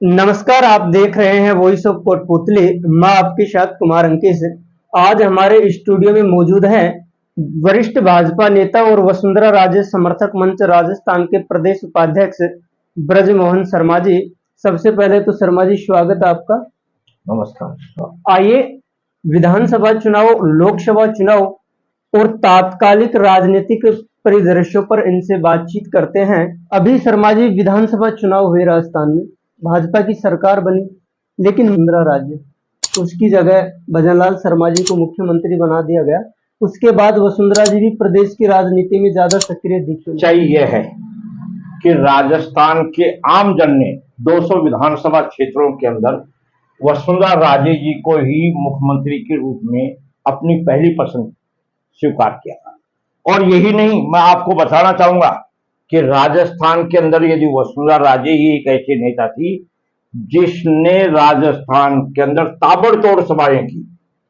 नमस्कार, आप देख रहे हैं वॉइस ऑफ कोटपुतली। मैं आपके साथ कुमार अंकित। आज हमारे स्टूडियो में मौजूद हैं वरिष्ठ भाजपा नेता और वसुंधरा राजे समर्थक मंच राजस्थान के प्रदेश उपाध्यक्ष ब्रजमोहन शर्मा जी। सबसे पहले तो शर्मा जी स्वागत है आपका। नमस्कार। आइए विधानसभा चुनाव, लोकसभा चुनाव और तात्कालिक राजनीतिक परिदृश्यों पर इनसे बातचीत करते हैं। अभी शर्मा जी विधानसभा चुनाव हुए राजस्थान में, भाजपा की सरकार बनी, लेकिन वसुंधरा राजे, उसकी जगह भजनलाल शर्मा जी को मुख्यमंत्री बना दिया गया। उसके बाद वसुंधरा जी भी प्रदेश की राजनीति में ज्यादा सक्रिय दिखी। सच्चाई यह है कि राजस्थान के आम जन ने 200 विधानसभा क्षेत्रों के अंदर वसुंधरा राजे जी को ही मुख्यमंत्री के रूप में अपनी पहली पसंद स्वीकार किया था। और यही नहीं, मैं आपको बताना चाहूंगा कि राजस्थान के अंदर यदि वसुंधरा राजे ही एक ऐसे नेता थी जिसने राजस्थान के अंदर ताबड़तोड़ सभाएं की,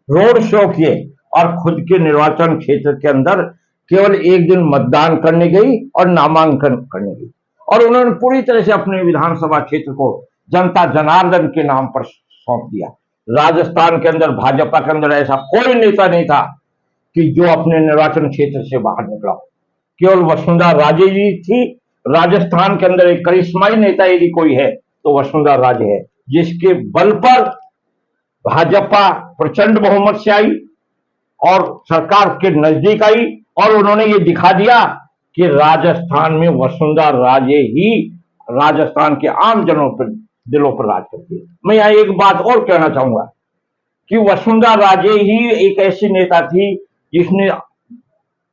रोड शो किए और खुद के निर्वाचन क्षेत्र के अंदर केवल एक दिन मतदान करने गई और नामांकन करने गई, और उन्होंने पूरी तरह से अपने विधानसभा क्षेत्र को जनता जनार्दन के नाम पर सौंप दिया। राजस्थान के अंदर भाजपा के अंदर ऐसा कोई नेता नहीं था कि जो अपने निर्वाचन क्षेत्र से बाहर निकला, केवल वसुंधरा राजे जी थी। राजस्थान के अंदर एक करिश्माई नेता यदि कोई है तो वसुंधरा राजे है, जिसके बल पर भाजपा प्रचंड बहुमत से आई और सरकार के नजदीक आई, और उन्होंने ये दिखा दिया कि राजस्थान में वसुंधरा राजे ही राजस्थान के आम जनों पर, दिलों पर राज करती है। मैं यहाँ एक बात और कहना चाहूंगा कि वसुंधरा राजे ही एक ऐसी नेता थी जिसने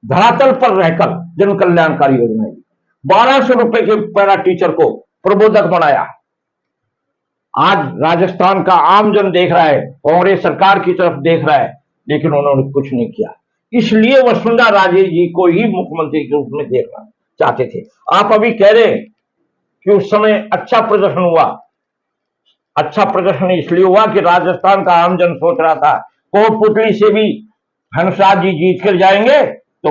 धरातल पर रहकर जन कल्याणकारी योजना दी। 1200 रुपए के पैरा टीचर को प्रबोधक बनाया। आज राजस्थान का आम जन देख रहा है, कांग्रेस सरकार की तरफ देख रहा है, लेकिन उन्होंने कुछ नहीं किया। इसलिए वसुंधरा राजे जी को ही मुख्यमंत्री के रूप में देखना चाहते थे। आप अभी कह रहे हैं कि उस समय अच्छा प्रदर्शन हुआ। अच्छा प्रदर्शन इसलिए हुआ कि राजस्थान का आम जन सोच रहा था कोटपुतली से भी हंसराज जी जीत कर जाएंगे तो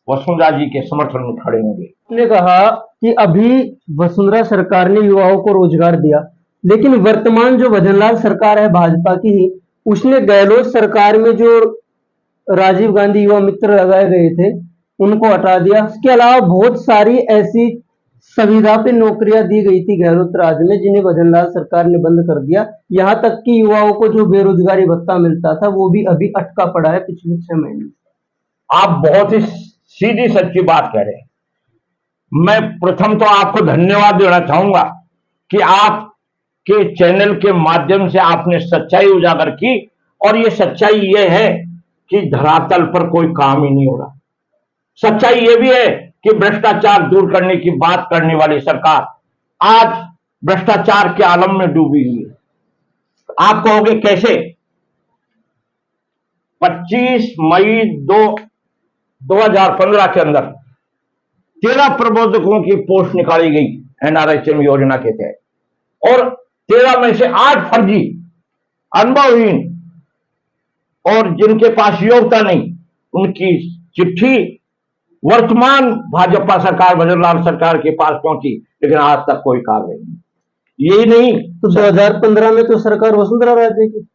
वसुंधरा जी के समर्थन में खड़े होंगे। ने कहा कि अभी वसुंधरा सरकार ने युवाओं को रोजगार दिया, लेकिन वर्तमान जो भजनलाल सरकार है भाजपा की ही, उसने गहलोत सरकार में जो राजीव गांधी युवा मित्र लगाए गए थे उनको हटा दिया। उसके अलावा बहुत सारी ऐसी संविदा पे नौकरियां दी गई थी गहलोत राज में, जिन्हें भजनलाल सरकार ने बंद कर दिया। यहाँ तक कि युवाओं को जो बेरोजगारी भत्ता मिलता था वो भी अभी अटका पड़ा है पिछले 6 महीने। आप बहुत ही सीधी सच्ची बात कह रहे हैं। मैं प्रथम तो आपको धन्यवाद देना चाहूंगा कि आपके चैनल के माध्यम से आपने सच्चाई उजागर की, और ये सच्चाई ये है कि धरातल पर कोई काम ही नहीं हो रहा। सच्चाई ये भी है कि भ्रष्टाचार दूर करने की बात करने वाली सरकार आज भ्रष्टाचार के आलम में डूबी हुई है। आप कहोगे कैसे? 25 मई 2015 के अंदर 13 प्रबोधकों की पोस्ट निकाली गई एनआरएचएम योजना के तहत, और 13 में से 8 फर्जी, अनुभवहीन और जिनके पास योग्यता नहीं, उनकी चिट्ठी वर्तमान भाजपा सरकार भजनलाल सरकार के पास पहुंची, लेकिन आज तक कोई कार्रवाई नहीं। यही नहीं तो 2015 में तो सरकार वसुंधरा राजे की,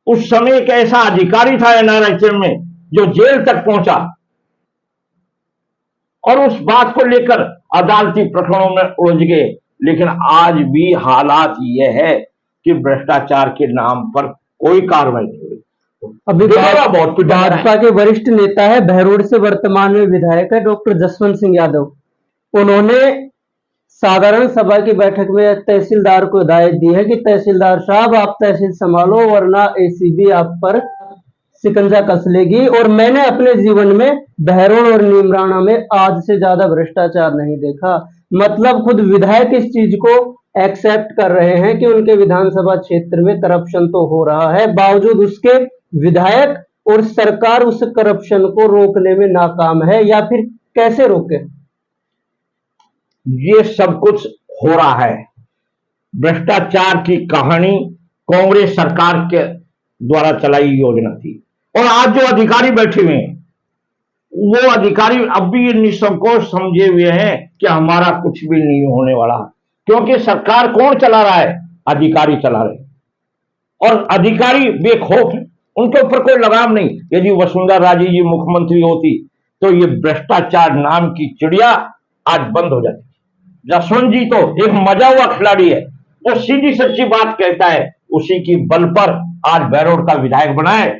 उस समय एक ऐसा अधिकारी था एनआरएचएम में जो जेल तक पहुंचा, और उस बात को लेकर अदालती प्रकरणों में उलझ गए। लेकिन आज भी हालात यह है कि भ्रष्टाचार के नाम पर कोई कार्रवाई नहीं हुई। अभी भाजपा के वरिष्ठ नेता है, बहरोड से वर्तमान में विधायक है डॉक्टर जसवंत सिंह यादव। उन्होंने साधारण सभा की बैठक में तहसीलदार को हिदायत दी है कि तहसीलदार साहब आप तहसील संभालो, वरना एसीबी आप पर शिकंजा कस लेगी। और मैंने अपने जीवन में बहरोड और नीमराणा में आज से ज्यादा भ्रष्टाचार नहीं देखा। मतलब खुद विधायक इस चीज को एक्सेप्ट कर रहे हैं कि उनके विधानसभा क्षेत्र में करप्शन तो हो रहा है, बावजूद उसके विधायक और सरकार उस करप्शन को रोकने में नाकाम है, या फिर कैसे रोके? ये सब कुछ हो रहा है। भ्रष्टाचार की कहानी कांग्रेस सरकार के द्वारा चलाई योजना थी, और आज जो अधिकारी बैठे हुए हैं वो अधिकारी अब भी निसंकोच समझे हुए हैं कि हमारा कुछ भी नहीं होने वाला, क्योंकि सरकार कौन चला रहा है? अधिकारी चला रहे और अधिकारी बेखौफ है, उनके ऊपर कोई लगाम नहीं। यदि वसुंधरा राजे जी मुख्यमंत्री होती तो ये भ्रष्टाचार नाम की चिड़िया आज बंद हो जाती। जसवंत जी तो एक मजा हुआ खिलाड़ी है, वो सीधी सच्ची बात कहता है, उसी की बल पर आज बहरोड का विधायक बना है।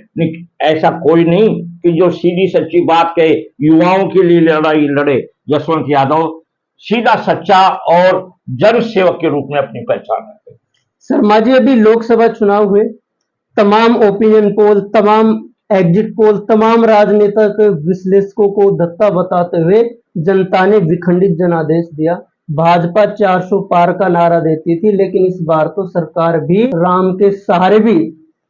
ऐसा कोई नहीं कि जो सीधी सच्ची बात कहे, युवाओं के लिए लड़ाई लड़े। जसवंत यादव सीधा सच्चा और जन सेवक के रूप में अपनी पहचान है। शर्मा जी, अभी लोकसभा चुनाव हुए, तमाम ओपिनियन पोल, तमाम एग्जिट पोल, तमाम राजनेता के विश्लेषकों को धत्ता बताते हुए जनता ने विखंडित जनादेश दिया। भाजपा 400 पार का नारा देती थी, लेकिन इस बार तो सरकार भी राम के सहारे भी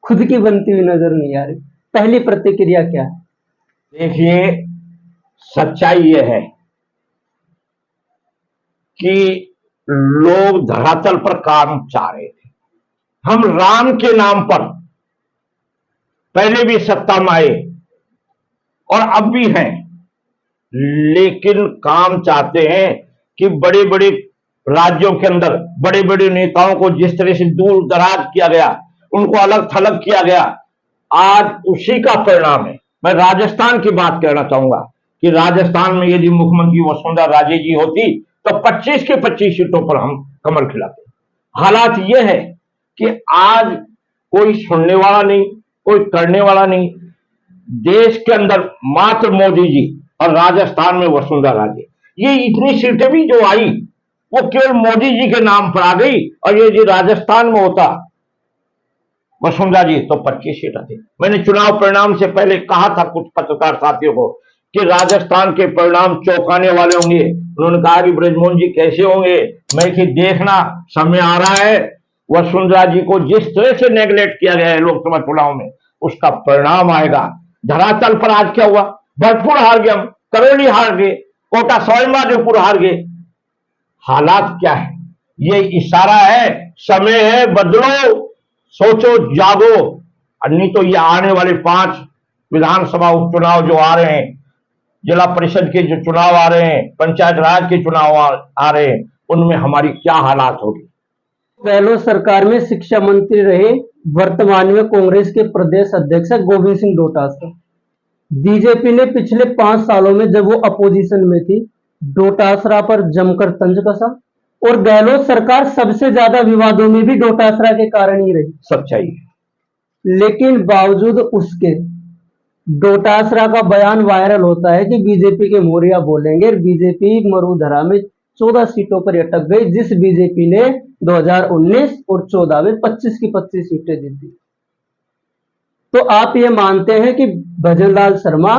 खुद की बनती हुई नजर नहीं आ रही। पहली प्रतिक्रिया क्या है? देखिए, सच्चाई यह है कि लोग धरातल पर काम चाह रहे थे। हम राम के नाम पर पहले भी सत्ता में आए और अब भी हैं, लेकिन काम चाहते हैं कि बड़े बड़े राज्यों के अंदर बड़े बड़े नेताओं को जिस तरह से दूर दराज किया गया, उनको अलग थलग किया गया, आज उसी का परिणाम है। मैं राजस्थान की बात कहना चाहूंगा कि राजस्थान में यदि मुख्यमंत्री वसुंधरा राजे जी होती तो 25 के 25 सीटों पर हम कमल खिलाते। हालात यह है कि आज कोई सुनने वाला नहीं, कोई करने वाला नहीं। देश के अंदर मात्र मोदी जी और राजस्थान में वसुंधरा राजे, ये इतनी सीटें भी जो आई वो केवल मोदी जी के नाम पर आ गई। और ये जो राजस्थान में होता वसुंधरा जी तो 25 सीट आती। मैंने चुनाव परिणाम से पहले कहा था कुछ पत्रकार साथियों को कि राजस्थान के परिणाम चौंकाने वाले होंगे। उन्होंने कहा कि बृजमोहन जी कैसे होंगे, मैं कि देखना समय आ रहा है, वसुंधरा जी को जिस तरह से नेग्लेक्ट किया गया है लोकसभा चुनाव में, उसका परिणाम आएगा। धरातल पर आज क्या हुआ, भरतपुर हार गए हम, करौली हार गए, कोटा सवाईमाधोपुर हार गए। हालात क्या है, ये इशारा है, समय है, बदलो, सोचो, जागो। नहीं तो ये आने वाले 5 विधानसभा उपचुनाव जो आ रहे हैं, जिला परिषद के जो चुनाव आ रहे हैं, पंचायत राज के चुनाव आ रहे हैं, उनमें हमारी क्या हालात होगी। गहलोत सरकार में शिक्षा मंत्री रहे, वर्तमान में कांग्रेस के प्रदेश अध्यक्ष गोविंद सिंह डोटासरा। बीजेपी ने पिछले 5 सालों में जब वो अपोजिशन में थी, डोटासरा पर जमकर तंज कसा, और गहलोत सरकार सबसे ज्यादा विवादों में भी डोटासरा के कारण ही रही। सच्चाई। लेकिन बावजूद उसके डोटासरा का बयान वायरल होता है कि बीजेपी के मोरिया बोलेंगे। बीजेपी मरुधरा में 14 सीटों पर अटक गई, जिस बीजेपी ने 2019 और 14 में 25 की 25 सीटें जीती। तो आप ये मानते हैं कि भजनलाल शर्मा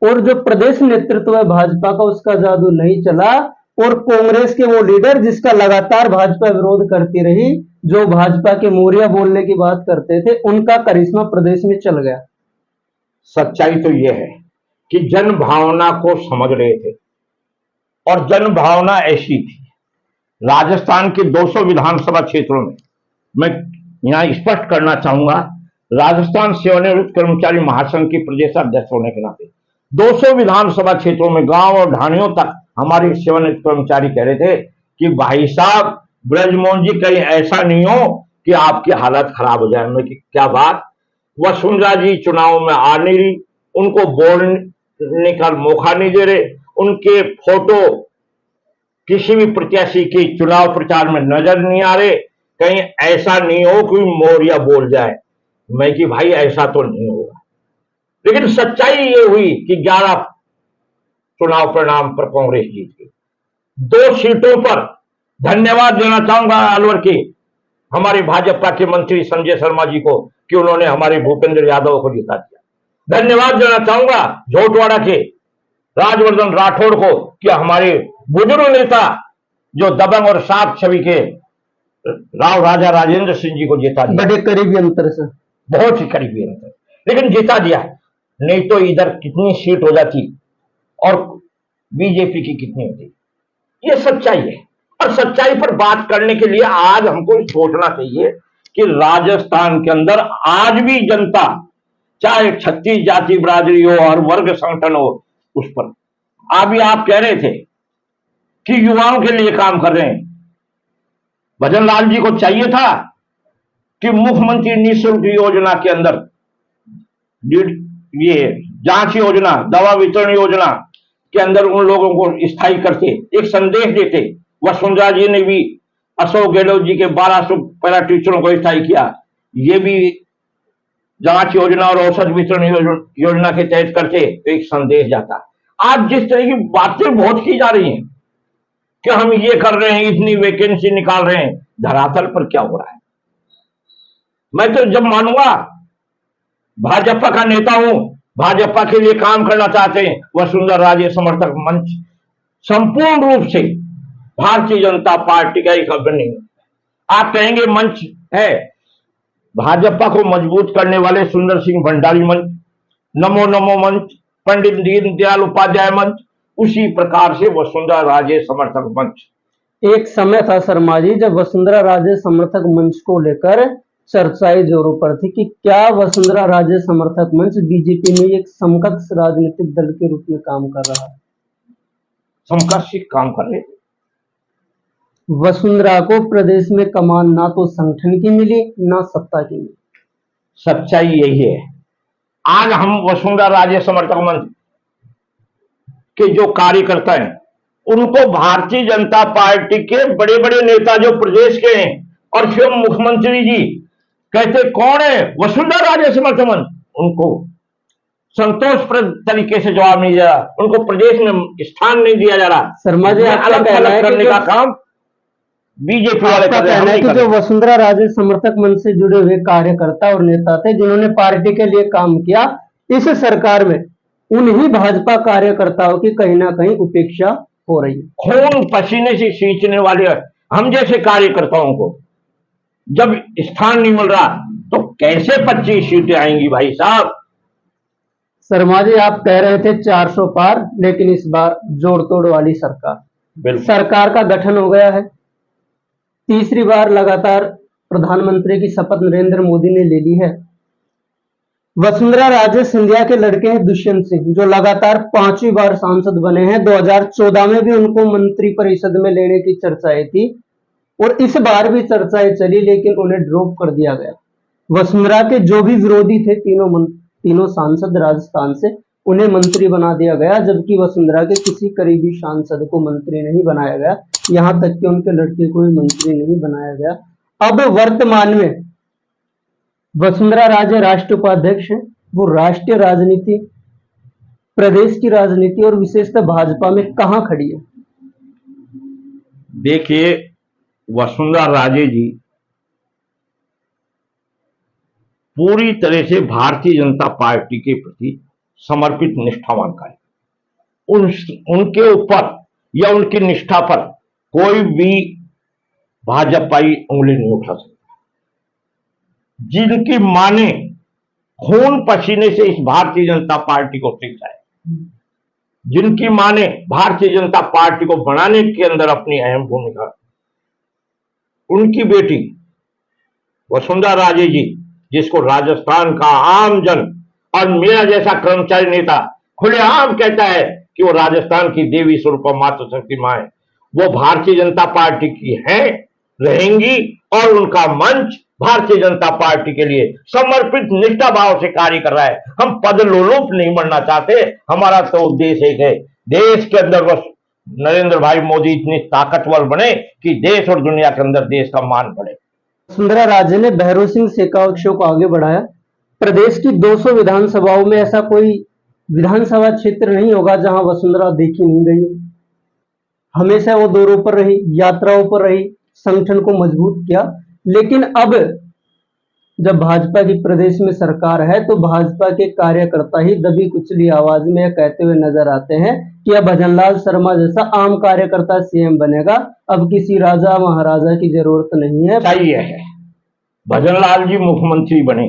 और जो प्रदेश नेतृत्व है भाजपा का, उसका जादू नहीं चला, और कांग्रेस के वो लीडर जिसका लगातार भाजपा विरोध करती रही, जो भाजपा के मोरिया बोलने की बात करते थे, उनका करिश्मा प्रदेश में चल गया। सच्चाई तो यह है कि जन भावना को समझ रहे थे और जन भावना ऐसी थी। राजस्थान के 200 विधानसभा क्षेत्रों में मैं यहां स्पष्ट करना चाहूंगा, राजस्थान सेवानिवृत्त कर्मचारी महासंघ के प्रदेश अध्यक्ष होने के नाते 200 विधानसभा क्षेत्रों में गांव और ढाणियों तक हमारे सेवानिवृत्त कर्मचारी कह रहे थे कि भाई साहब, बृजमोहन जी कहीं ऐसा नहीं हो कि आपकी हालत खराब हो जाए। मैं कि क्या बात, वसुंधरा जी चुनाव में आ नहीं रही, उनको बोलने का मौका नहीं दे रहे, उनके फोटो किसी भी प्रत्याशी के चुनाव प्रचार में नजर नहीं आ रहे, कहीं ऐसा नहीं हो कि मोरिया बोल जाए। मैं कि भाई ऐसा तो नहीं होगा। लेकिन सच्चाई ये हुई कि 11 चुनाव परिणाम पर कांग्रेस जीत गई। 2 सीटों पर धन्यवाद देना चाहूंगा अलवर के हमारे भाजपा के मंत्री संजय शर्मा जी को कि उन्होंने हमारे भूपेंद्र यादव को जिता दिया। धन्यवाद देना चाहूंगा झोटवाड़ा के राजवर्धन राठौड़ को कि हमारे बुजुर्ग नेता जो दबंग और साफ छवि के राव राजा राजेंद्र सिंह जी को जिता दिया। बड़े करीबी अंतर से, बहुत ही करीबी अंतर, लेकिन जिता दिया। नहीं तो इधर कितनी सीट हो जाती और बीजेपी की कितनी होती। ये सच्चाई है, और सच्चाई पर बात करने के लिए आज हमको सोचना चाहिए कि राजस्थान के अंदर आज भी जनता, चाहे 36 जाति बिरादरी हो और वर्ग संगठन हो, उस पर अभी आप कह रहे थे कि युवाओं के लिए काम कर रहे हैं। भजनलाल जी को चाहिए था कि मुख्यमंत्री निःशुल्क योजना के अंदर ये जांच योजना, दवा वितरण योजना के अंदर उन लोगों को स्थायी करते, एक संदेश देते। वसुंधरा जी ने भी अशोक गहलोत जी के 1200 पैरा टीचरों को स्थायी किया। ये भी जांच योजना और औषध वितरण योजना के तहत करते तो एक संदेश जाता। आज जिस तरह की बातें बहुत की जा रही हैं कि हम ये कर रहे हैं, इतनी वैकेंसी निकाल रहे हैं, धरातल पर क्या हो रहा है? मैं तो जब मानूंगा, भाजपा का नेता हूं, भाजपा के लिए काम करना चाहते हैं, वसुंधरा राजे समर्थक मंच संपूर्ण रूप से भारतीय जनता पार्टी का एक अभिन्न है। आप कहेंगे मंच है, भाजपा को मजबूत करने वाले सुंदर सिंह भंडारी मंच, नमो नमो मंच, पंडित दीनदयाल उपाध्याय मंच, उसी प्रकार से वसुंधरा राजे समर्थक मंच। एक समय था शर्मा जी जब वसुंधरा राजे समर्थक मंच को लेकर चर्चाएं जोरों पर थी कि क्या वसुंधरा राजे समर्थक मंच बीजेपी में एक समकक्ष राजनीतिक दल के रूप में काम कर रहा है। समकक्ष काम कर रहे। वसुंधरा को प्रदेश में कमान ना तो संगठन की मिली ना सत्ता की मिली। सच्चाई यही है। आज हम वसुंधरा राजे समर्थक मंच के जो कार्यकर्ता हैं, उनको भारतीय जनता पार्टी के बड़े बड़े नेता जो प्रदेश के हैं और स्वयं मुख्यमंत्री जी कहते कौन है वसुंधरा राजे समर्थक मंच, उनको संतोषप्रद तरीके से जवाब नहीं दिया जा रहा, उनको प्रदेश में स्थान नहीं दिया जा रहा। शर्मा जी अलग अलग करने का काम बीजेपी वाले कर रहे हैं कि जो वसुंधरा राजे समर्थक मंच से जुड़े हुए कार्यकर्ता और नेता थे जिन्होंने पार्टी के लिए काम किया, इस सरकार में उन्हीं भाजपा कार्यकर्ताओं की कहीं ना कहीं उपेक्षा हो रही है। खून पसीने से सींचने वाले हम जैसे कार्यकर्ताओं को जब स्थान नहीं मिल रहा तो कैसे 25 सीटें आएंगी भाई साहब? शर्मा जी आप कह रहे थे 400 पार, लेकिन इस बार जोड़ तोड़ वाली सरकार का गठन हो गया है। तीसरी बार लगातार प्रधानमंत्री की शपथ नरेंद्र मोदी ने ले ली है। वसुंधरा राजे सिंधिया के लड़के हैं दुष्यंत सिंह, जो लगातार 5वीं बार सांसद बने हैं। 2014 में भी उनको मंत्री परिषद में लेने की चर्चाएं थी और इस बार भी चर्चाएं चली, लेकिन उन्हें ड्रॉप कर दिया गया। वसुंधरा के जो भी विरोधी थे तीनों सांसद राजस्थान से, उन्हें मंत्री बना दिया गया, जबकि वसुंधरा के किसी करीबी सांसद को मंत्री नहीं बनाया गया, यहां तक कि उनके लड़के को भी मंत्री नहीं बनाया गया। अब वर्तमान में वसुंधरा राजे राष्ट्रीय उपाध्यक्ष हैं। वो राष्ट्रीय राजनीति, प्रदेश की राजनीति और विशेषतः भाजपा में कहां खड़ी है? देखिए, वसुंधरा राजे जी पूरी तरह से भारतीय जनता पार्टी के प्रति समर्पित निष्ठावान कार्य। उनके ऊपर या उनकी निष्ठा पर कोई भी भाजपाई उंगली नहीं उठा सकता। जिनकी मां ने खून पसीने से इस भारतीय जनता पार्टी को सीखा है, जिनकी मां ने भारतीय जनता पार्टी को बनाने के अंदर अपनी अहम भूमिका, उनकी बेटी वसुंधरा राजे जी, जिसको राजस्थान का आम जन और मेरा जैसा कर्मचारी नेता खुलेआम कहता है कि वो राजस्थान की देवी स्वरूप मातृशक्ति मां है, वो भारतीय जनता पार्टी की है, रहेंगी और उनका मंच भारतीय जनता पार्टी के लिए समर्पित निष्ठा भाव से कार्य कर रहा है। हम पद लोलुप नहीं बनना चाहते, हमारा तो उद्देश्य एक है, देश के अंदर बस नरेंद्र भाई मोदी इतनी ताकतवर बने कि देश और दुनिया के अंदर देश का मान बढ़े। वसुंधरा राजे ने भैरव सिंह शेखावत शो को आगे बढ़ाया। प्रदेश की 200 विधानसभाओं में ऐसा कोई विधानसभा क्षेत्र नहीं होगा जहां वसुंधरा देखी नहीं गई हो। हमेशा वो दौरों पर रही, यात्राओं पर रही, संगठन को मजबूत किया। लेकिन अब जब भाजपा की प्रदेश में सरकार है तो भाजपा के कार्यकर्ता ही दबी कुचली आवाज में यह कहते हुए नजर आते हैं कि अब भजनलाल शर्मा जैसा आम कार्यकर्ता सीएम बनेगा, अब किसी राजा महाराजा की जरूरत नहीं है। चाहिए है भजनलाल जी मुख्यमंत्री बने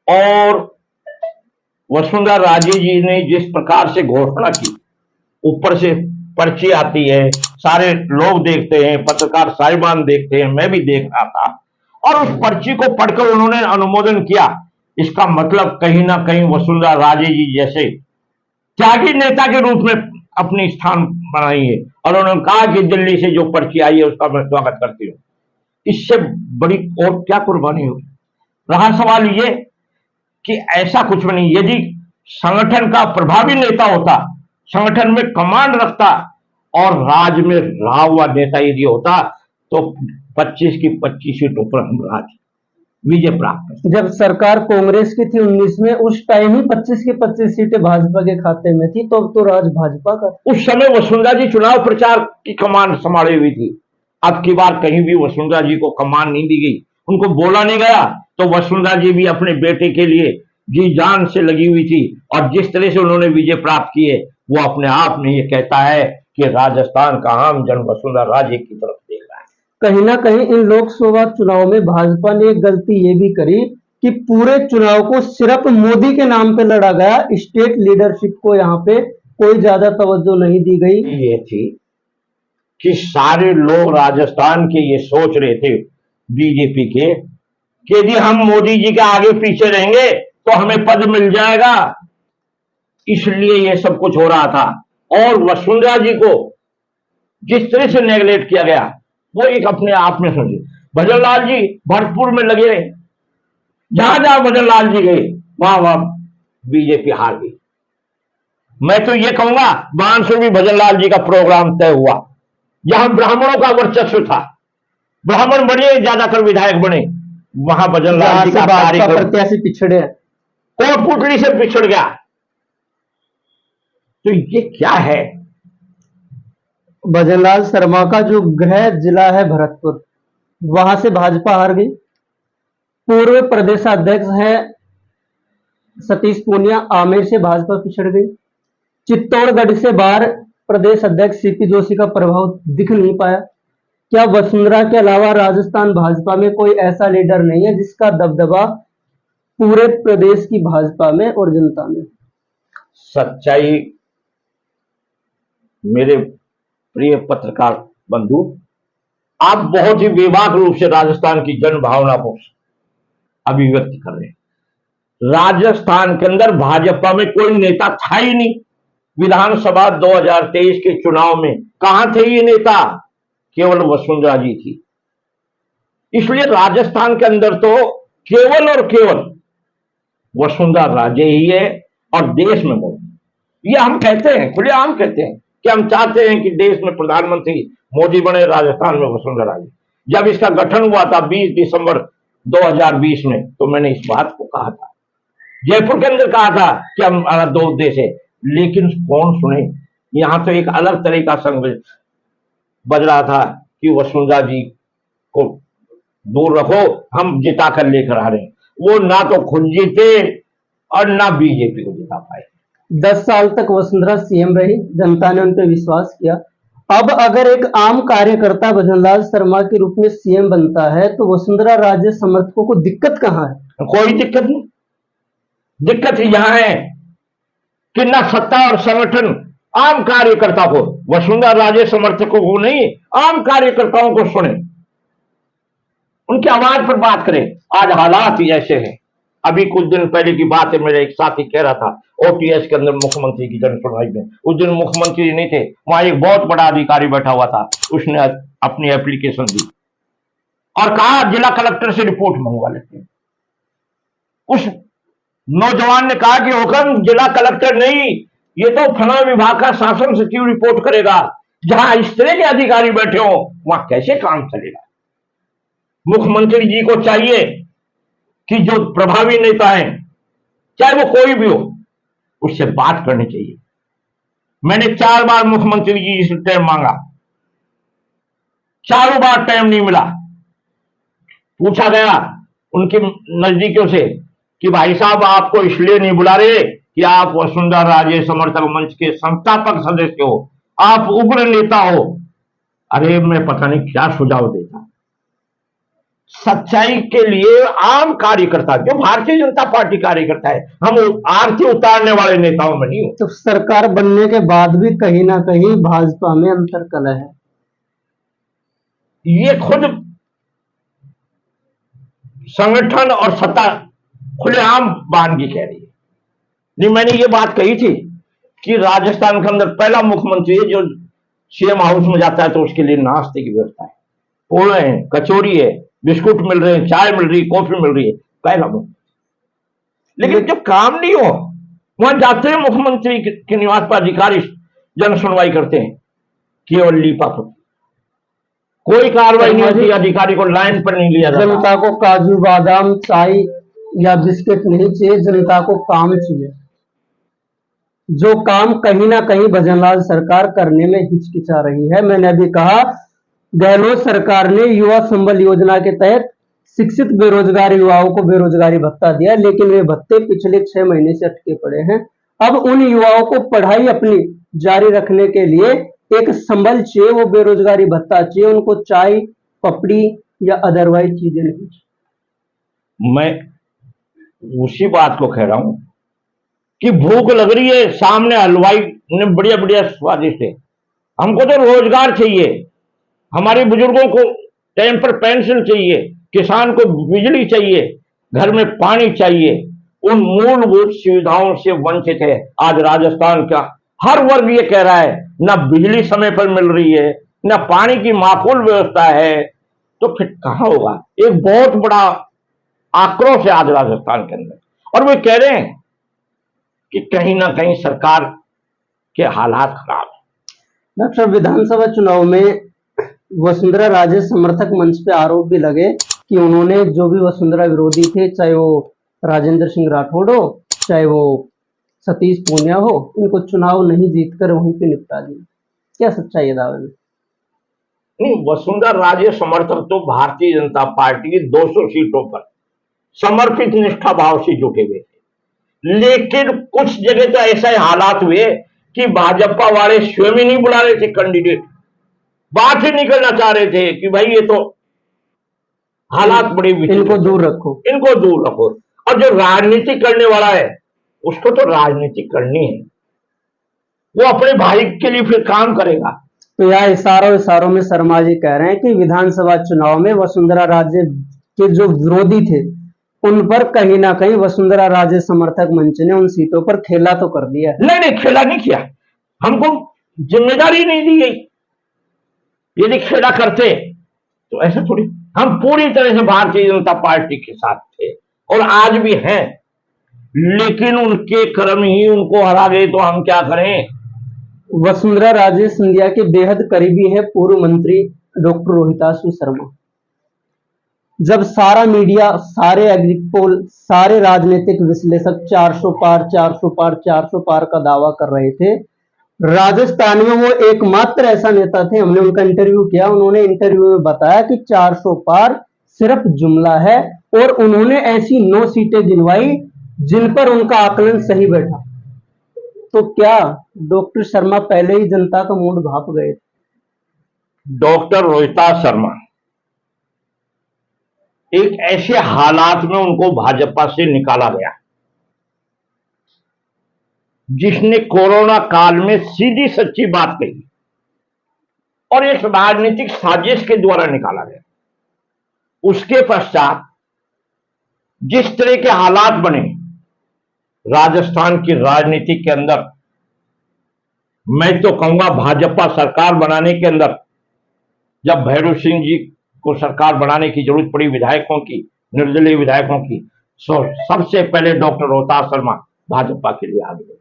और वसुंधरा राजे जी ने जिस प्रकार से घोषणा की, ऊपर से पर्ची आती है, सारे लोग देखते हैं, पत्रकार साहिबान देखते हैं, मैं भी देख रहा था, और उस पर्ची को पढ़कर उन्होंने अनुमोदन किया। इसका मतलब कहीं ना कहीं वसुंधरा राजे जी जैसे त्यागी नेता के रूप में अपनी स्थान बनाई है और उन्होंने कहा कि दिल्ली से जो पर्ची आई है उसका मैं स्वागत करती हूँ। इससे बड़ी और क्या कुर्बानी होगी। रहा सवाल ये कि ऐसा कुछ भी नहीं, यदि संगठन का प्रभावी नेता होता, संगठन में कमांड रखता और राज्य में रहा हुआ नेता यदि होता तो 25 की 25 सीटों पर हम राज्य विजय प्राप्त करते। जब सरकार कांग्रेस की थी 19 में, उस टाइम ही 25 की 25 सीटें भाजपा के खाते में थी, तो अब तो राज भाजपा का। उस समय वसुंधरा जी चुनाव प्रचार की कमान संभाली हुई थी। अब की बार कहीं भी वसुंधरा जी को कमान नहीं दी गई, उनको बोला नहीं गया। तो वसुंधरा जी भी अपने बेटे के लिए जी जान से लगी हुई थी और जिस तरह से उन्होंने विजय प्राप्त की है वो अपने आप में ये कहता है कि राजस्थान का आम जन वसुंधरा राजे की तरफ देख रहा है। कहीं ना कहीं इन लोकसभा चुनाव में भाजपा ने एक गलती ये भी करी कि पूरे चुनाव को सिर्फ मोदी के नाम पे लड़ा गया, स्टेट लीडरशिप को यहाँ पे कोई ज्यादा तवज्जो नहीं दी गई। ये थी कि सारे लोग राजस्थान के ये सोच रहे थे बीजेपी के कि यदि हम मोदी जी के आगे पीछे रहेंगे तो हमें पद मिल जाएगा, इसलिए ये सब कुछ हो रहा था। और वसुंधरा जी को जिस तरह से नेगलेक्ट किया गया वो एक अपने आप में समझे। भजनलाल जी भरतपुर में लगे रहे, जहां जहां भजनलाल जी गए वहां वहां बीजेपी हार गई। मैं तो ये कहूंगा बांसुर भी भजनलाल जी का प्रोग्राम तय हुआ, जहां ब्राह्मणों का वर्चस्व था, ब्राह्मण बने ज्यादातर विधायक बने, वहां भजनलाल जी का कार्यक्रम प्रत्याशी पिछड़े, कोटपुतली से पिछड़ गया। तो ये क्या है। भजनलाल शर्मा का जो गृह जिला है भरतपुर, वहां से भाजपा हार गई। पूर्व प्रदेशाध्यक्ष है सतीश पूनिया, आमेर से भाजपा पिछड़ गई। चित्तौड़गढ़ से बाहर प्रदेश अध्यक्ष सीपी जोशी का प्रभाव दिख नहीं पाया। क्या वसुंधरा के अलावा राजस्थान भाजपा में कोई ऐसा लीडर नहीं है जिसका दबदबा पूरे प्रदेश की भाजपा में और जनता में? सच्चाई मेरे प्रिय पत्रकार बंधु, आप बहुत ही बेबाक रूप से राजस्थान की जन भावना को अभिव्यक्त कर रहे हैं। राजस्थान के अंदर भाजपा में कोई नेता था ही नहीं। विधानसभा 2023 के चुनाव में कहां थे ये नेता? केवल वसुंधरा जी थी। इसलिए राजस्थान के अंदर तो केवल और केवल वसुंधरा राजे ही है और देश में मोदी। ये हम कहते हैं, खुलेआम कहते हैं कि हम चाहते हैं कि देश में प्रधानमंत्री मोदी बने, राजस्थान में वसुंधरा राजे। जब इसका गठन हुआ था 20 दिसंबर 2020 में, तो मैंने इस बात को कहा था, जयपुर के अंदर कहा था कि हम दो उद्देश्य है, लेकिन कौन सुने। यहां तो एक अलग तरह का संघर्ष बज रहा था कि वसुंधरा जी को दूर रखो, हम जिता कर लेकर आ रहे हैं। वो ना तो खुद जीते और ना बीजेपी को जिता पाए। 10 साल तक वसुंधरा सीएम रही, जनता ने उन पर विश्वास किया। अब अगर एक आम कार्यकर्ता भजनलाल शर्मा के रूप में सीएम बनता है तो वसुंधरा राजे समर्थकों को दिक्कत कहां है? कोई दिक्कत नहीं। दिक्कत यहां है कि न सत्ता और संगठन आम कार्यकर्ता को, वसुंधरा राजे समर्थकों को नहीं, आम कार्यकर्ताओं को सुने, उनकी आवाज पर बात करें। आज हालात ही ऐसे हैं। अभी कुछ दिन पहले की बात है, मेरा एक साथी कह रहा था ओटीएस के अंदर मुख्यमंत्री की जन सुनवाई में, उस दिन मुख्यमंत्री नहीं थे, वहां एक बहुत बड़ा अधिकारी बैठा हुआ था। उसने अपनी एप्लीकेशन दी और कहा जिला कलेक्टर से रिपोर्ट मंगवा लेते हैं। उस नौजवान ने कहा कि हुक्म जिला कलेक्टर नहीं, ये तो फला विभाग का शासन सचिव रिपोर्ट करेगा। जहां इस तरह के अधिकारी बैठे हो वहां कैसे काम चलेगा। मुख्यमंत्री जी को चाहिए कि जो प्रभावी नेता है, चाहे वो कोई भी हो, उससे बात करनी चाहिए। मैंने 4 बार मुख्यमंत्री जी से टाइम मांगा, चारों बार टाइम नहीं मिला। पूछा गया उनके नजदीकियों से कि भाई साहब आपको इसलिए नहीं बुला रहे कि आप वसुंधरा राजे समर्थक मंच के संस्थापक सदस्य हो, आप उग्र नेता हो। अरे मैं पता नहीं क्या सुझाव देता। सच्चाई के लिए आम कार्यकर्ता, जो भारतीय जनता पार्टी कार्यकर्ता है, हम आरती उतारने वाले नेताओं में नहीं हो। तो सरकार बनने के बाद भी कहीं ना कहीं भाजपा में अंतर्कलह है। ये खुद संगठन और सत्ता खुलेआम बानगी कह रही है। नहीं, मैंने ये बात कही थी कि राजस्थान के अंदर पहला मुख्यमंत्री है जो सीएम हाउस में जाता है तो उसके लिए नाश्ते की व्यवस्था है, पोहे हैं, कचौरी है, बिस्कुट मिल रहे हैं, चाय मिल रही है, कॉफी मिल रही है, पहला मुख्यमंत्री। लेकिन जब काम नहीं हो, वहां जाते हैं मुख्यमंत्री के निवास पर अधिकारी जन सुनवाई करते हैं, केवल लीपापोती, कोई कार्रवाई नहीं होती, अधिकारी को लाइन पर नहीं लिया जाता। जनता को काजू बादाम चाय या बिस्किट नहीं चाहिए, जनता को काम चाहिए, जो काम कहीं ना कहीं भजनलाल सरकार करने में हिचकिचा रही है। मैंने अभी कहा, गहलोत सरकार ने युवा संबल योजना के तहत शिक्षित बेरोजगार युवाओं को बेरोजगारी भत्ता दिया, लेकिन वे भत्ते पिछले 6 महीने से अटके पड़े हैं। अब उन युवाओं को पढ़ाई अपनी जारी रखने के लिए एक संबल चाहिए, वो बेरोजगारी भत्ता चाहिए, उनको चाय पपड़ी या अदरवाइज चीजें नहीं चाहिए। मैं उसी बात को कह रहा हूं कि भूख लग रही है, सामने हलवाई ने बढ़िया बढ़िया स्वादिष्ट है, हमको तो रोजगार चाहिए, हमारे बुजुर्गों को टाइम पर पेंशन चाहिए, किसान को बिजली चाहिए, घर में पानी चाहिए, उन मूलभूत सुविधाओं से वंचित है आज राजस्थान का हर वर्ग। ये कह रहा है ना बिजली समय पर मिल रही है, ना पानी की माकूल व्यवस्था है, तो फिर कहां होगा। एक बहुत बड़ा आक्रोश है आज राजस्थान के अंदर, और वे कह रहे हैं कि कहीं ना कहीं सरकार के हालात खराब है। डॉक्टर, विधानसभा चुनाव में वसुंधरा राजे समर्थक मंच पे आरोप भी लगे कि उन्होंने जो भी वसुंधरा विरोधी थे, चाहे वो राजेंद्र सिंह राठौड़ हो, चाहे वो सतीश पूनिया हो, इनको चुनाव नहीं जीतकर वहीं पे निपटा दिया। क्या सच्चाई है दावे में? नहीं, वसुंधरा राजे समर्थक तो भारतीय जनता पार्टी की 200 सीटों पर समर्पित निष्ठा भाव से जुटे हुए थे, लेकिन कुछ जगह तो ऐसे हालात हुए कि भाजपा वाले स्वयं ही नहीं बुला रहे थे कैंडिडेट, बात ही निकलना चाह रहे थे कि भाई ये तो हालात बड़े इनको दूर रखो, इनको दूर रखो। और जो राजनीति करने वाला है उसको तो राजनीति करनी है, वो अपने भाई के लिए फिर काम करेगा। तो यहाँ इशारों में शर्मा जी कह रहे हैं कि विधानसभा चुनाव में वसुंधरा राजे के जो विरोधी थे उन पर कहीं ना कहीं वसुंधरा राजे समर्थक मंच ने उन सीटों पर खेला तो कर दिया। नहीं, खेला नहीं किया, हमको जिम्मेदारी नहीं दी गई। यदि खेला करते तो ऐसा थोड़ी, हम पूरी तरह से भारतीय जनता पार्टी के साथ थे और आज भी हैं, लेकिन उनके कर्म ही उनको हरा गए, तो हम क्या करें। वसुंधरा राजे सिंधिया के बेहद करीबी है पूर्व मंत्री डॉक्टर रोहिताशु शर्मा। जब सारा मीडिया, सारे एग्जिट पोल, सारे राजनीतिक विश्लेषक 400 पार 400 पार 400 पार का दावा कर रहे थे, राजस्थान में वो एकमात्र ऐसा नेता थे, हमने उनका इंटरव्यू किया, उन्होंने इंटरव्यू में बताया कि 400 पार सिर्फ जुमला है, और उन्होंने ऐसी 9 सीटें गिनवाई जिन पर उनका आकलन सही बैठा। तो क्या डॉक्टर शर्मा पहले ही जनता का मूड भाप गए? डॉक्टर रोहिता शर्मा एक ऐसे हालात में उनको भाजपा से निकाला गया जिसने कोरोना काल में सीधी सच्ची बात कही, और एक राजनीतिक साजिश के द्वारा निकाला गया। उसके पश्चात जिस तरह के हालात बने राजस्थान की राजनीति के अंदर, मैं तो कहूंगा भाजपा सरकार बनाने के अंदर, जब भैरव सिंह जी को सरकार बनाने की जरूरत पड़ी विधायकों की, निर्दलीय विधायकों की, सबसे पहले डॉक्टर रोहिता शर्मा भाजपा के लिए आ गए।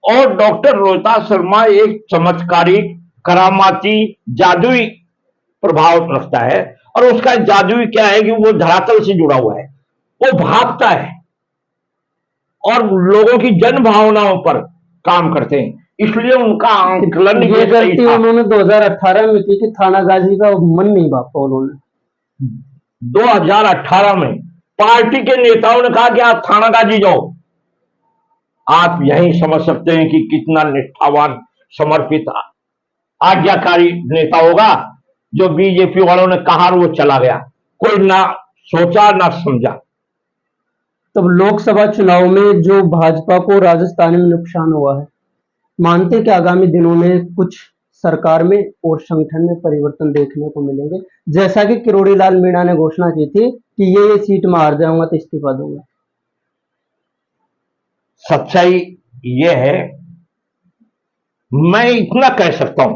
और डॉक्टर रोहिता शर्मा एक चमत्कारिक, करामाती, जादुई प्रभाव रखता है, और उसका जादुई क्या है कि वो धरातल से जुड़ा हुआ है, वो भागता है और लोगों की जन भावनाओं पर काम करते हैं, इसलिए उनका आंकलन ये गलती उन्होंने 2018 में की कि थाना गाजी का मन नहीं भापा उन्होंने। 2018 में पार्टी के नेताओं ने कहा कि आप थाना गाजी जाओ। आप यही समझ सकते हैं कि कितना निष्ठावान, समर्पित, आज्ञाकारी नेता होगा जो बीजेपी वालों ने कहा और वो चला गया, कोई ना सोचा ना समझा। तब लोकसभा चुनाव में जो भाजपा को राजस्थान में नुकसान हुआ है, मानते कि आगामी दिनों में कुछ सरकार में और संगठन में परिवर्तन देखने को मिलेंगे, जैसा कि किरोड़ी लाल मीणा ने घोषणा की थी कि ये सीट में हार जाऊंगा तो इस्तीफा दूंगा? सच्चाई ये है मैं इतना कह सकता हूं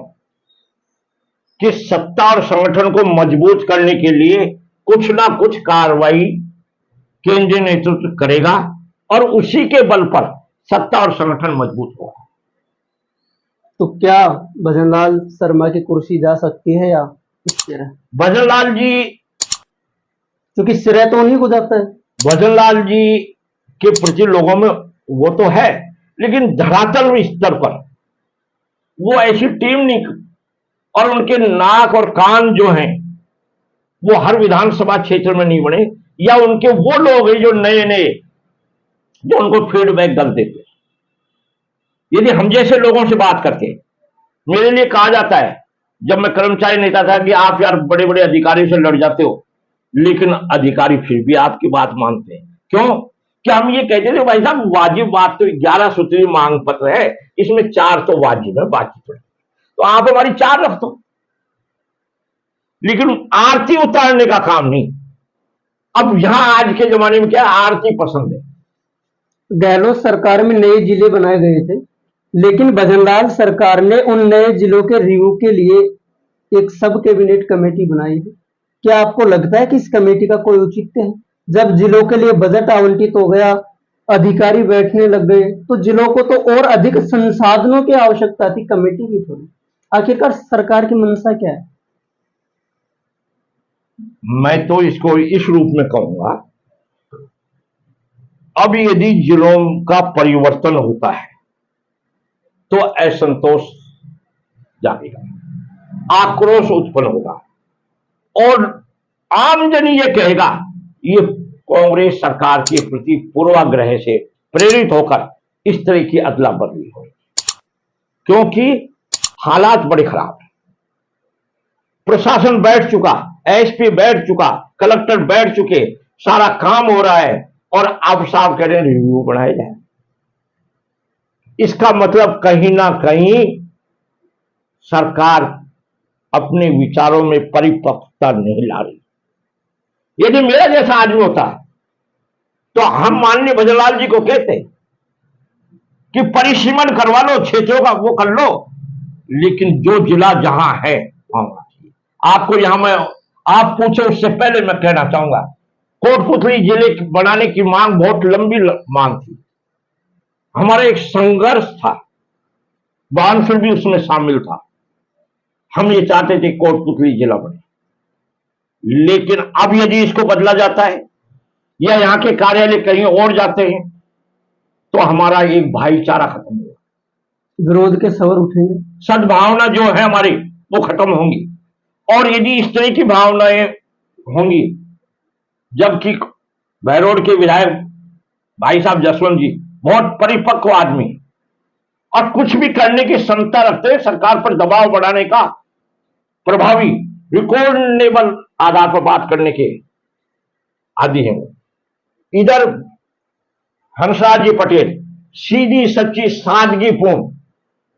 कि सत्ता और संगठन को मजबूत करने के लिए कुछ ना कुछ कार्रवाई केंद्रीय नेतृत्व करेगा और उसी के बल पर सत्ता और संगठन मजबूत होगा। तो क्या भजनलाल शर्मा की कुर्सी जा सकती है या इस तरह? भजनलाल जी, क्योंकि श्रेय तो उन्हीं को जाता है। भजनलाल जी के प्रति लोगों में वो तो है, लेकिन धरातल स्तर पर वो ऐसी टीम नहीं, और उनके नाक और कान जो हैं वो हर विधानसभा क्षेत्र में नहीं बने, या उनके वो लोग हैं जो नए नए जो उनको फीडबैक गलत देते हैं। यदि हम जैसे लोगों से बात करके, मेरे लिए कहा जाता है जब मैं कर्मचारी नेता था कि आप यार बड़े बड़े अधिकारी से लड़ जाते हो, लेकिन अधिकारी फिर भी आपकी बात मानते हैं। क्यों? कि हम ये कहते थे भाई साहब वाजिब बात तो 11 सूत्री मांग पत्र है, इसमें 4 तो वाजिब है, बाकी तो आप हमारी 4 रख दो, लेकिन आरती उतारने का काम नहीं। अब यहां आज के जमाने में क्या आरती पसंद है। गहलोत सरकार में नए जिले बनाए गए थे, लेकिन भजनलाल सरकार ने उन नए जिलों के रिव्यू के लिए एक सब कैबिनेट कमेटी बनाई है। क्या आपको लगता है कि इस कमेटी का कोई औचित्य है? जब जिलों के लिए बजट आवंटित हो गया, अधिकारी बैठने लग गए, तो जिलों को तो और अधिक संसाधनों की आवश्यकता थी, कमेटी की थोड़ी। आखिरकार सरकार की मंशा क्या है? मैं तो इसको इस रूप में कहूंगा, अब यदि जिलों का परिवर्तन होता है तो असंतोष जागेगा, आक्रोश उत्पन्न होगा, और आमजन ये कहेगा ये कांग्रेस सरकार के प्रति पूर्वाग्रह से प्रेरित होकर इस तरह की अदला बदली हो, क्योंकि हालात बड़े खराब हैं। प्रशासन बैठ चुका, एसपी बैठ चुका, कलेक्टर बैठ चुके, सारा काम हो रहा है, और आप साहब कह रहे हैं रिव्यू बढ़ाया जाए। इसका मतलब कहीं ना कहीं सरकार अपने विचारों में परिपक्वता नहीं ला रही। यदि मेरा जैसा आदमी होता तो हम माननीय भजनलाल जी को कहते कि परिसीमन करवा लो, क्षेत्रों का वो कर लो, लेकिन जो जिला जहां है वहां। आपको यहां मैं आप पूछे उससे पहले मैं कहना चाहूंगा, कोटपुतली जिले बनाने की मांग बहुत लंबी मांग थी, हमारा एक संघर्ष था, बानसूर भी उसमें शामिल था। हम ये चाहते थे कोटपुतली जिला बने, लेकिन अब यदि इसको बदला जाता है या यहाँ के कार्यालय कहीं और जाते हैं तो हमारा एक भाईचारा खत्म होगा, विरोध के स्वर उठेंगे, सद्भावना जो है हमारी वो खत्म होंगी। और यदि इस तरह की भावनाएं होंगी, जबकि बहरोड के विधायक भाई साहब जसवंत जी बहुत परिपक्व आदमी और कुछ भी करने की क्षमता रखते हैं, सरकार पर दबाव बढ़ाने का प्रभावी रिकॉर्डेबल आधार पर बात करने के आदि हैं। इधर हंसराज जी पटेल सीधी सच्ची सादगीपूर्ण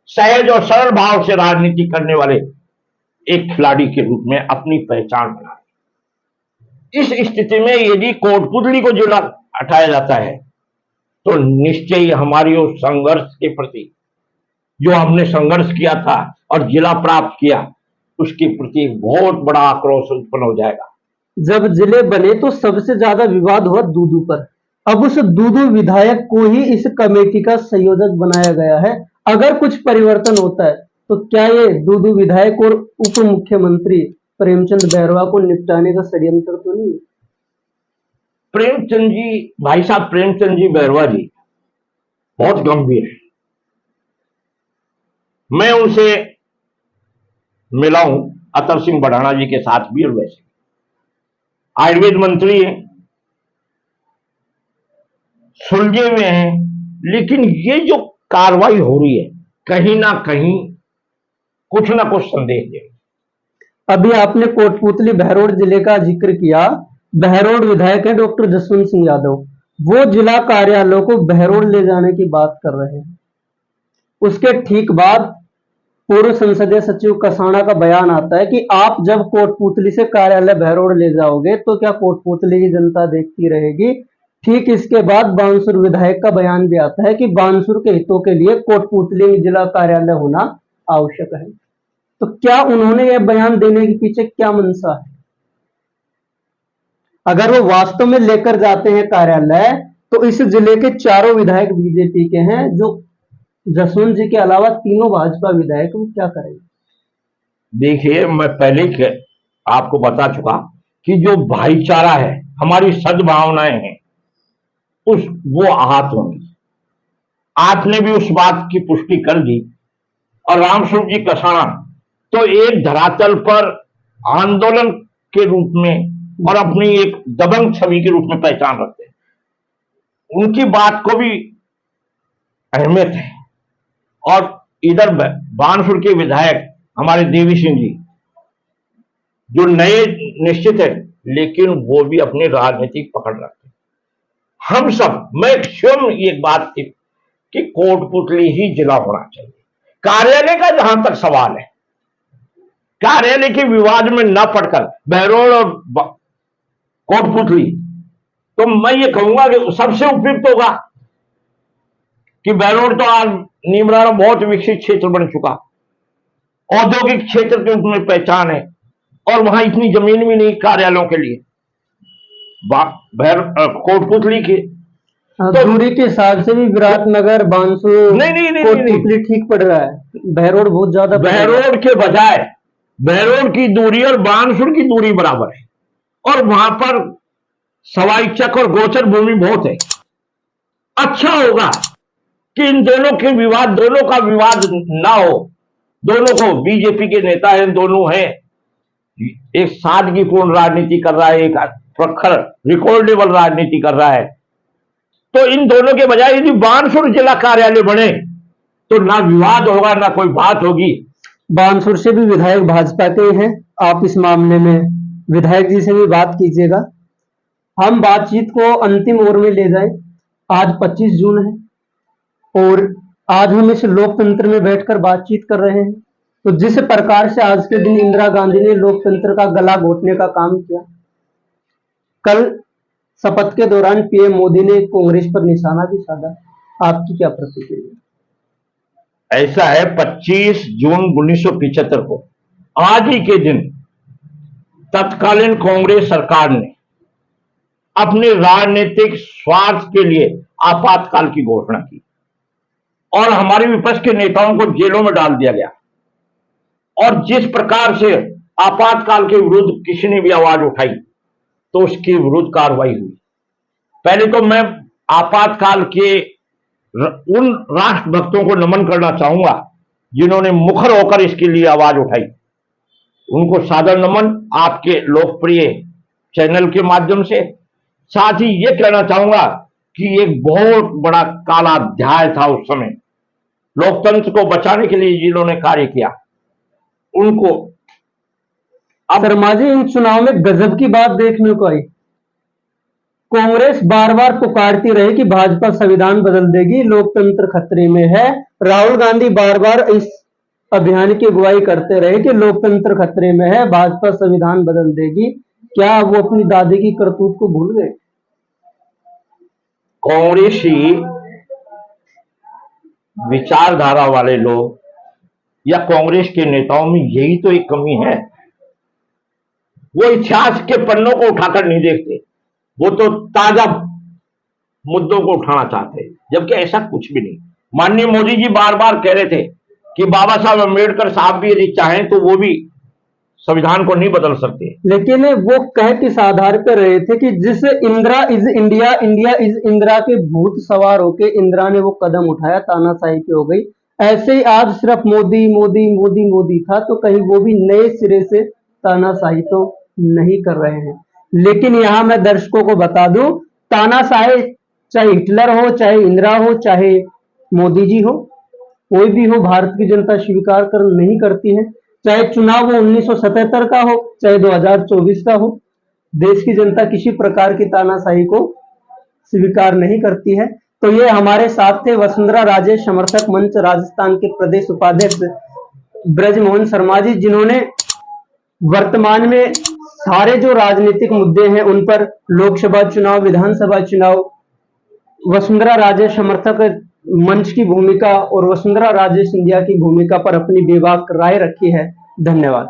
सहज और सरल भाव से राजनीति करने वाले एक खिलाड़ी के रूप में अपनी पहचान बना रहे। इस स्थिति में यदि कोटपुतली को जिला हटाया जाता है तो निश्चय ही हमारी उस संघर्ष के प्रति जो हमने संघर्ष किया था और जिला प्राप्त किया उसके प्रति एक बहुत बड़ा आक्रोश उत्पन्न हो जाएगा। जब जिले बने तो सबसे ज्यादा विवाद हुआ दूदू पर। अब उस दूदू विधायक को ही इस कमेटी का संयोजक बनाया गया है। अगर कुछ परिवर्तन होता है तो क्या ये दूदू विधायक और उप मुख्यमंत्री प्रेमचंद बैरवा को निपटाने का षड्यंत्र तो नहीं है? प्रेमचंद जी, भाई साहब प्रेमचंद जी बैरवा जी बहुत गंभीर है। मैं उनसे मिला हूं, अतर सिंह बढ़ाना जी के साथ भी, और वैसे आयुर्वेद मंत्री हैं, सुलझे हुए हैं, लेकिन ये जो कार्रवाई हो रही है कहीं ना कहीं कुछ ना कुछ संदेह है। अभी आपने कोटपुतली बहरोड जिले का जिक्र किया। बहरोड विधायक है डॉक्टर जसवंत सिंह यादव, वो जिला कार्यालयों को बहरोड ले जाने की बात कर रहे हैं। उसके ठीक बाद पूर्व संसदीय सचिव कसाना का बयान आता है कि आप जब कोटपुतली से कार्यालय बहरोड ले जाओगे तो क्या कोटपुतली की जनता देखती रहेगी ठीक इसके बाद बानसूर विधायक का बयान भी आता है कि बानसूर के हितों के लिए कोटपुतली में जिला कार्यालय होना आवश्यक है। तो क्या उन्होंने यह बयान देने के पीछे क्या मंशा है? अगर वो वास्तव में लेकर जाते हैं कार्यालय, तो इस जिले के चारों विधायक बीजेपी के हैं, जो जसवंत जी के अलावा तीनों भाजपा विधायक, वो क्या करेंगे? देखिए, मैं पहले ही आपको बता चुका कि जो भाईचारा है, हमारी सद्भावनाएं हैं, वो आहत होंगी। आपने भी उस बात की पुष्टि कर दी। और रामस्वरूप जी कसाना तो एक धरातल पर आंदोलन के रूप में और अपनी एक दबंग छवि के रूप में पहचान रखते हैं। उनकी बात को भी अहमियत है। और इधर बानसूर के विधायक हमारे देवी सिंह जी, जो नए निश्चित है, लेकिन वो भी अपनी राजनीतिक पकड़ रखते हैं। हम सब, मैं स्वयं एक बात थी कि कोटपुतली ही जिला होना चाहिए। कार्यालय का जहां तक सवाल है, कार्यालय के विवाद में न पड़कर बहरोड और कोटपुतली, तो मैं ये कहूंगा कि सबसे उपयुक्त होगा कि बहरोड तो आज नीमराना बहुत विकसित क्षेत्र बन चुका, औद्योगिक क्षेत्र के रूप में पहचान है, और वहां इतनी जमीन भी नहीं कार्यालयों के लिए। कोटपुतली के तो दूरी के हिसाब से भी विराटनगर, बानसूर, नहीं, कोटपुतली ठीक पड़ रहा है। बहरोड बहुत ज्यादा, बहरोड के बजाय बहरोड की दूरी और बानसूर की दूरी बराबर है, और वहां पर सवाई चक और गोचर भूमि बहुत है। अच्छा होगा कि इन दोनों के विवाद, दोनों का विवाद ना हो। दोनों को, बीजेपी के नेता हैं, दोनों हैं, एक सादगीपूर्ण राजनीति कर रहा है, एक प्रखर रिकॉर्डेबल राजनीति कर रहा है। तो इन दोनों के बजाय यदि बानसूर जिला कार्यालय बने तो ना विवाद होगा, ना कोई बात होगी। बानसूर से भी विधायक भाजपा के हैं, आप इस मामले में विधायक जी से भी बात कीजिएगा। हम बातचीत को अंतिम ओर में ले जाए। आज 25 जून है और आज हम इस लोकतंत्र में बैठकर बातचीत कर रहे हैं। तो जिस प्रकार से आज के दिन इंदिरा गांधी ने लोकतंत्र का गला घोटने का काम किया, कल शपथ के दौरान पीएम मोदी ने कांग्रेस पर निशाना भी साधा। आपकी क्या प्रतिक्रिया? ऐसा है, 25 जून 1975 को, आज ही के दिन, तत्कालीन कांग्रेस सरकार ने अपने राजनीतिक स्वार्थ के लिए आपातकाल की घोषणा की और हमारे विपक्ष के नेताओं को जेलों में डाल दिया गया। और जिस प्रकार से आपातकाल के विरुद्ध किसी ने भी आवाज उठाई तो उसके विरुद्ध कार्रवाई हुई। पहले तो मैं आपातकाल के उन राष्ट्रभक्तों को नमन करना चाहूंगा जिन्होंने मुखर होकर इसके लिए आवाज उठाई। उनको सादर नमन आपके लोकप्रिय चैनल के माध्यम से। साथ ही ये कहना चाहूंगा कि एक बहुत बड़ा काला अध्याय था उस समय, लोकतंत्र को बचाने के लिए जिन्होंने कार्य किया उनको। अब शर्मा जी, इन चुनाव में गजब की बात देखने को आई। कांग्रेस बार बार पुकारती रही कि भाजपा संविधान बदल देगी, लोकतंत्र खतरे में है। राहुल गांधी बार बार इस अभियान की अगुवाई करते रहे कि लोकतंत्र खतरे में है, भाजपा संविधान बदल देगी। क्या वो अपनी दादी की करतूत को भूल गए? कांग्रेसी विचारधारा वाले लोग या कांग्रेस के नेताओं में यही तो एक कमी है, वो इतिहास के पन्नों को उठाकर नहीं देखते, वो तो ताजा मुद्दों को उठाना चाहते हैं, जबकि ऐसा कुछ भी नहीं। माननीय मोदी जी बार बार कह रहे थे कि बाबा साहब अम्बेडकर साहब भी यदि चाहें तो वो भी संविधान को नहीं बदल सकते। लेकिन वो कह किस आधार पर रहे थे कि जिस Indira is India, India is Indira के भूत सवार होके इंदिरा ने वो कदम उठाया, तानाशाही पे हो गई। ऐसे ही आज सिर्फ मोदी मोदी मोदी मोदी था, तो कहीं वो भी नए सिरे से तानाशाही तो नहीं कर रहे हैं। लेकिन यहां मैं दर्शकों को बता दूं, तानाशाही चाहे हिटलर हो, चाहे इंदिरा हो, चाहे मोदी जी हो, कोई भी हो, भारत की जनता स्वीकार कर नहीं करती है। चाहे चुनाव वो 1977 का हो, चाहे 2024 का हो, देश की जनता किसी प्रकार की तानाशाही को स्वीकार नहीं करती है। तो ये हमारे साथ थे वसुंधरा राजे समर्थक मंच राजस्थान के प्रदेश उपाध्यक्ष ब्रजमोहन शर्मा जी, जिन्होंने वर्तमान में सारे जो राजनीतिक मुद्दे हैं उन पर लोकसभा चुनाव, विधानसभा चुनाव, वसुंधरा राजे समर्थक मंच की भूमिका और वसुंधरा राजे सिंधिया की भूमिका पर अपनी बेबाक राय रखी है। धन्यवाद।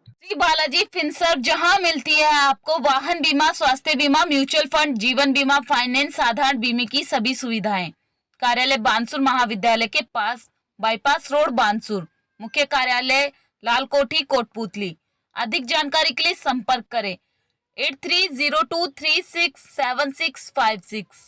श्री बालाजी फिनसर्व, जहां मिलती है आपको वाहन बीमा, स्वास्थ्य बीमा, म्यूचुअल फंड, जीवन बीमा, फाइनेंस, साधारण बीमे की सभी सुविधाएं। कार्यालय बानसूर महाविद्यालय के पास, बाईपास रोड, बानसूर। मुख्य कार्यालय लाल कोठी, कोटपुतली। अधिक जानकारी के लिए संपर्क करें 8302367656।